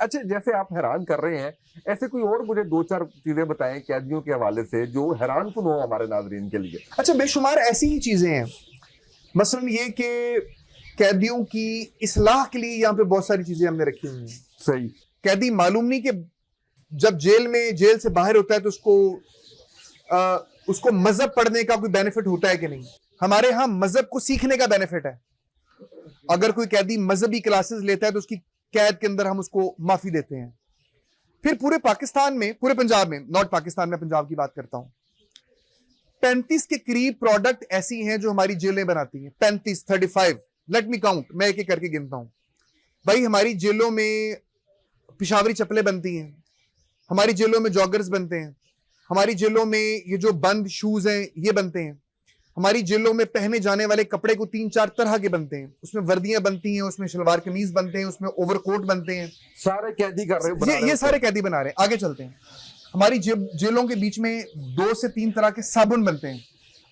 अच्छा, जैसे आप हैरान कर रहे हैं, ऐसे कोई और मुझे 2-4 चीजें बताएं कैदियों के हवाले से जो हैरानकुन हो हमारे नाज़रीन के लिए। अच्छा, बेशुमार ऐसी ही चीजें हैं, मसलन ये कि कैदियों की इस्लाह के लिए यहाँ पे बहुत सारी चीजें हमने रखी हुई हैं। सही। कैदी मालूम नहीं कि जब जेल से बाहर होता है तो उसको मजहब पढ़ने का कोई बेनिफिट होता है कि नहीं। हमारे यहाँ मजहब को सीखने का बेनिफिट है। अगर कोई कैदी मजहबी क्लासेस लेता है तो उसकी कैद के अंदर हम उसको माफी देते हैं। फिर पूरे पाकिस्तान में, पूरे पंजाब में, नॉट पाकिस्तान में, पंजाब की बात करता हूं, 35 के करीब प्रोडक्ट ऐसी हैं जो हमारी जेलें बनाती हैं। 35 लेट मी काउंट, मैं एक एक करके गिनता हूं। भाई हमारी जेलों में पिशावरी चप्पलें बनती हैं, हमारी जेलों में जॉगर्स बनते हैं, हमारी जेलों में ये जो बंद शूज हैं ये बनते हैं, हमारी जेलों में पहने जाने वाले कपड़े को 3-4 तरह के बनते हैं। उसमें वर्दियां बनती हैं, उसमें शलवार कमीज बनते हैं, उसमें ओवरकोट बनते हैं। सारे कैदी कर रहे हैं, ये सारे कैदी बना रहे हैं। आगे चलते हैं, हमारी जेलों के बीच में 2 से 3 तरह के साबुन बनते हैं।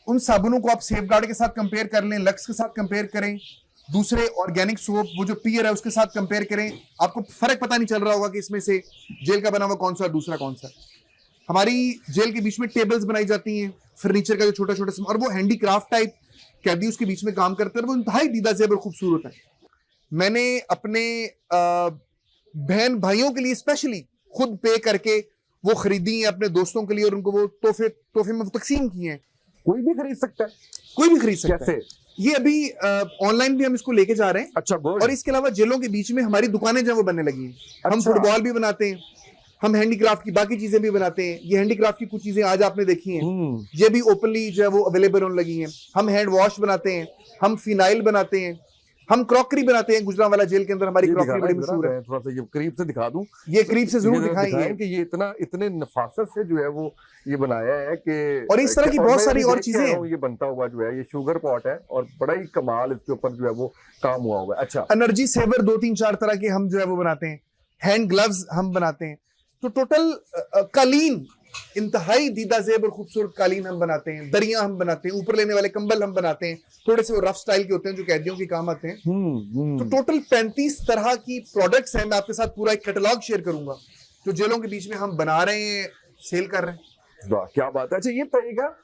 उन साबुनों को आप सेफगार्ड के साथ कंपेयर कर लें, लक्स के साथ कंपेयर करें, दूसरे ऑर्गेनिक सोप वो जो पियर है उसके साथ कंपेयर करें, आपको फर्क पता नहीं चल रहा होगा कि इसमें से जेल का बना हुआ कौन सा और दूसरा कौन सा। हमारी जेल के बीच में टेबल्स बनाई जाती हैं, फर्नीचर का जो छोटा छोटा, और वो हैंडीक्राफ्ट टाइप कैदी उसके बीच में काम करते हैं, वो इंतहाई दीदा जेब और खूबसूरत है। मैंने अपने बहन भाइयों के लिए स्पेशली खुद पे करके वो खरीदी है अपने दोस्तों के लिए, और उनको वो तोहफे में तकसीम किए हैं। कोई भी खरीद सकता है, कोई भी खरीद सकता है। कैसे? ये अभी ऑनलाइन भी हम इसको लेके जा रहे हैं। अच्छा, और इसके अलावा जेलों के बीच में हमारी दुकानें जो वो बनने लगी हैं। हम अच्छा। फुटबॉल भी बनाते हैं, हम हैंडीक्राफ्ट की बाकी चीजें भी बनाते हैं। ये हैंडीक्राफ्ट की कुछ चीजें आज आपने देखी हैं, ये भी ओपनली जो है वो अवेलेबल होने लगी हैं। हम हैंड वॉश बनाते हैं, हम फिनाइल बनाते हैं, हम क्रॉकरी बनाते हैं। गुजरांवाला जेल के अंदर हमारी क्रॉकरी बड़ी मशहूर है। थोड़ा सा ये करीब से दिखा दूं, ये करीब से जरूर दिखाएंगे कि ये इतने नफासत से जो है वो ये बनाया है कि, और इस तरह की बहुत सारी और चीजें हैं। ये बनता हुआ जो है ये शुगर पॉट है और बड़ा ही कमाल इसके ऊपर जो है वो काम हुआ हुआ है। अच्छा, एनर्जी सेवर 2-3-4 तरह के हम जो है वो बनाते हैं, हैंड ग्लव्स हम बनाते हैं। तो टोटल कालीन, इंतहाई दीदा जेब और खूबसूरत कालीन हम बनाते हैं, दरियां हम बनाते हैं, ऊपर लेने वाले कंबल हम बनाते हैं, थोड़े से वो रफ स्टाइल के होते हैं जो कैदियों के काम आते हैं। तो टोटल 35 तरह की प्रोडक्ट्स हैं। मैं आपके साथ पूरा एक कैटलॉग शेयर करूंगा जो जेलों के बीच में हम बना रहे हैं, सेल कर रहे हैं। वाह, क्या बात है। अच्छा, ये बताइएगा,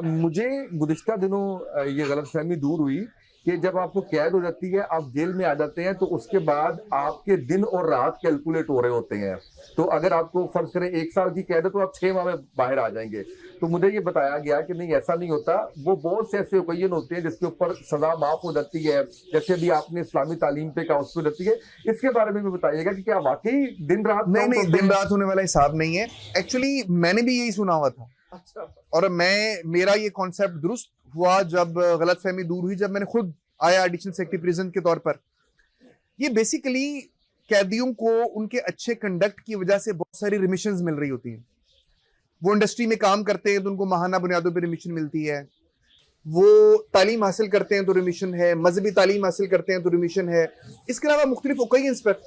मुझे गुज़िश्ता दिनों ये गलतफहमी दूर हुई कि जब आपको कैद हो जाती है, आप जेल में आ जाते हैं, तो उसके बाद आपके दिन और रात कैलकुलेट हो रहे होते हैं। तो अगर आपको फर्ज करें 1 साल की कैद है तो आप 6 माह में बाहर आ जाएंगे। तो मुझे ये बताया गया कि नहीं, ऐसा नहीं होता। वो बहुत से ऐसे ओकेजन होते हैं जिसके ऊपर सजा माफ हो जाती है, जैसे अभी आपने इस्लामी तालीम पे कहा, उस पर जाती है। इसके बारे में भी बताइएगा कि क्या वाकई दिन रात? नहीं, दिन रात होने वाला हिसाब नहीं है। एक्चुअली मैंने भी यही सुना हुआ था। अच्छा। और मेरा ये कॉन्सेप्ट दुरुस्त हुआ जब गलतफहमी दूर हुई, जब मैंने खुद आया एडिशनल सेक्रेटरी प्रिजन के तौर पर। ये बेसिकली कैदियों को उनके अच्छे कंडक्ट की वजह से बहुत सारी रिमिशंस मिल रही होती हैं। वो इंडस्ट्री में काम करते हैं तो उनको माहाना बुनियादों पर रिमिशन मिलती है, वो तालीम हासिल करते हैं तो रिमिशन है, मजहबी तालीम हासिल करते हैं तो रिमिशन है। इसके अलावा मुख्तलिफ ओकेजन्स पर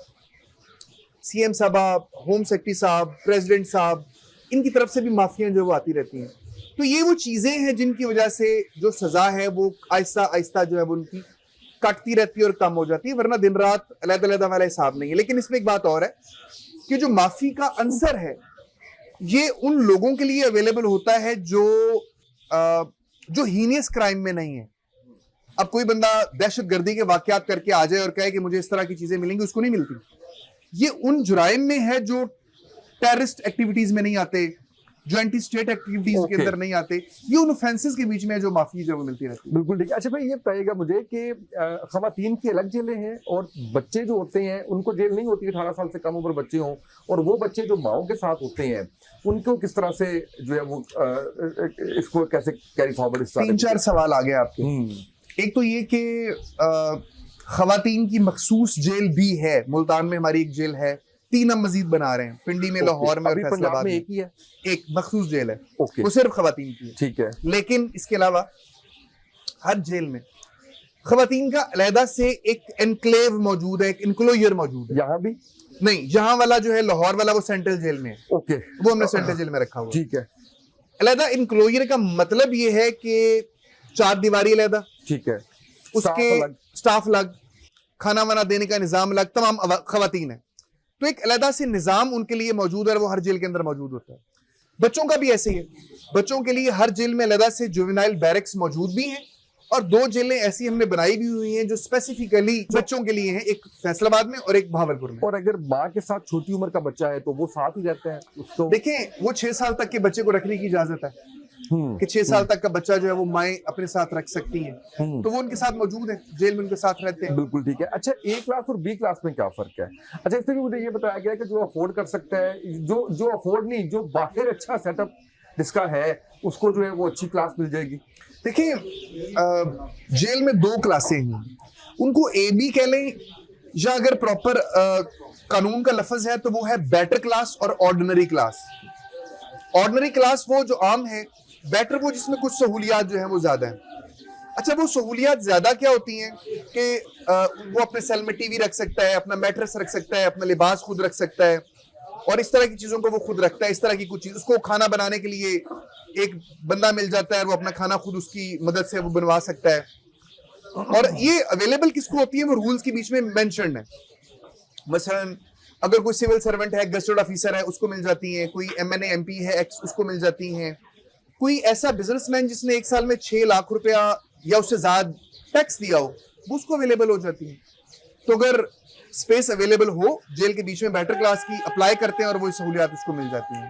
CM साहब, होम सेक्रेटरी साहब, प्रेसिडेंट साहब, इनकी तरफ से भी माफियां जो वो आती रहती हैं। तो ये वो चीजें हैं जिनकी वजह से जो सजा है वो आहिस्ता आहिस्ता जो है वो उनकी कटती रहती है और कम हो जाती है, वरना दिन रात अलग-अलग वाला हिसाब नहीं है। लेकिन इसमें एक बात और है कि जो माफी का आंसर है ये उन लोगों के लिए अवेलेबल होता है जो हीनियस क्राइम में नहीं है। अब कोई बंदा दहशतगर्दी के वाकयात करके आ जाए और कहे कि मुझे इस तरह की चीजें मिलेंगी, उसको नहीं मिलती। ये उन जुराइम में है जो टेररिस्ट एक्टिविटीज में नहीं आते, जो एंटी स्टेट एक्टिविटीज के अंदर नहीं आते। ये उन ऑफेंसेस के बीच में जो माफी जो मिलती रहती है। बिल्कुल ठीक है। अच्छा भाई, ये बताइएगा मुझे कि खवातीन की अलग जेलें हैं और बच्चे जो होते हैं उनको जेल नहीं होती, 18 साल से कम उम्र बच्चे हों, और वो बच्चे जो माओ के साथ होते हैं उनको किस तरह से जो है वो इसको कैसे कैरी फॉरवर्ड? 3-4 सवाल आ गए आपके। एक तो ये कि खवातीन की मखसूस जेल भी है। मुल्तान में हमारी एक जेल है, 3 हम मजीद बना रहे हैं, पिंडी में, लाहौर में और फैसलाबाद में। एक ही है, एक मखसूस जेल है, वो सिर्फ खवातीन की है। ठीक है। लेकिन इसके अलावा हर जेल में खवातीन का अलहदा से एक एनक्लेव मौजूद है, एक इनक्लोजर मौजूद है। यहाँ भी नहीं, यहाँ वाला जो है लाहौर वाला वो सेंट्रल जेल में है। ओके, वो हमने सेंट्रल जेल में रखा हुआ। ठीक है। अलहदा इनक्लोजर का मतलब ये है कि 4 दीवारी अलहदा, ठीक है, उसके स्टाफ अलग, खाना वाना देने का निजाम अलग, तमाम खवातीन है। तो एक अलग से निजाम उनके लिए मौजूद है, वो हर जेल के अंदर मौजूद होता है। बच्चों का भी ऐसे ही है, बच्चों के लिए हर जेल में अलग से जुवेनाइल बैरक्स मौजूद भी हैं, और 2 जेलें ऐसी हमने बनाई भी हुई हैं जो स्पेसिफिकली बच्चों के लिए हैं, एक फैसलाबाद में और एक भावलपुर में। और अगर माँ के साथ छोटी उम्र का बच्चा है तो वो साथ ही रहते हैं उसको? देखें, वो 6 साल तक के बच्चे को रखने की इजाजत है कि 6 साल तक का बच्चा जो है वो माएँ अपने साथ रख सकती हैं, तो वो उनके साथ मौजूद है, जेल में उनके साथ रहते हैं। बिल्कुल ठीक है। अच्छा, A क्लास और B क्लास में क्या फर्क है? अच्छा, इसमें भी मुझे ये बताया गया कि जो अफोर्ड कर सकता है, जो अफोर्ड नहीं, जो बाहर अच्छा सेटअप जिसका है उसको जो है वो अच्छी क्लास मिल जाएगी। देखिए, जेल में 2 क्लासें हैं, उनको AB कह लें, या अगर प्रॉपर कानून का लफ्ज है तो वो है बेटर क्लास और ऑर्डिनरी क्लास। ऑर्डिनरी क्लास वो जो आम है, बेटर वो जिसमें कुछ सहूलियात जो है वो ज्यादा है। अच्छा, वो सहूलियात ज्यादा क्या होती हैं कि वो अपने सेल में टीवी रख सकता है, अपना मैट्रेस रख सकता है, अपना लिबास खुद रख सकता है, और इस तरह की चीजों को वो खुद रखता है। इस तरह की कुछ चीज, उसको खाना बनाने के लिए एक बंदा मिल जाता है, वो अपना खाना खुद उसकी मदद से वो बनवा सकता है। और ये अवेलेबल किसको होती है, वो रूल्स के बीच में मेंशन्ड है। मसलन अगर कोई सिविल सर्वेंट है, गेजेटेड ऑफिसर है, उसको मिल जाती है, कोई MNA MP है एक्स, उसको मिल जाती हैं, कोई ऐसा बिजनेसमैन जिसने एक साल में 6 लाख रुपया या उससे ज्यादा टैक्स दिया हो, वो उसको अवेलेबल हो जाती है। तो अगर स्पेस अवेलेबल हो जेल के बीच में बेटर क्लास की, अप्लाई करते हैं और वो सहूलियात उसको मिल जाती हैं।